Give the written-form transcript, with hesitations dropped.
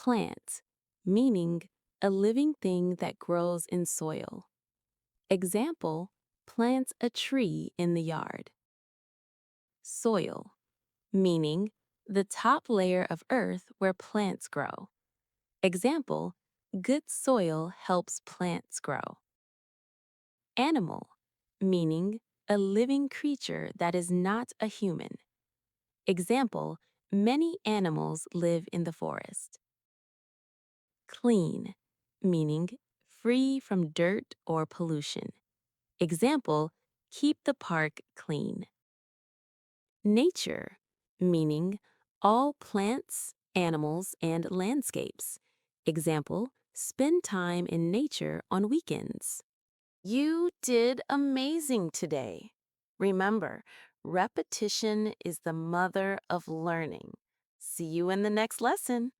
Plant, meaning a living thing that grows in soil. Example, plants a tree in the yard. Soil, meaning the top layer of earth where plants grow. Example, good soil helps plants grow. Animal, meaning a living creature that is not a human. Example, many animals live in the forest. Clean, meaning free from dirt or pollution. Example, keep the park clean. Nature, meaning all plants, animals, and landscapes. Example, spend time in nature on weekends. You did amazing today. Remember, repetition is the mother of learning. See you in the next lesson.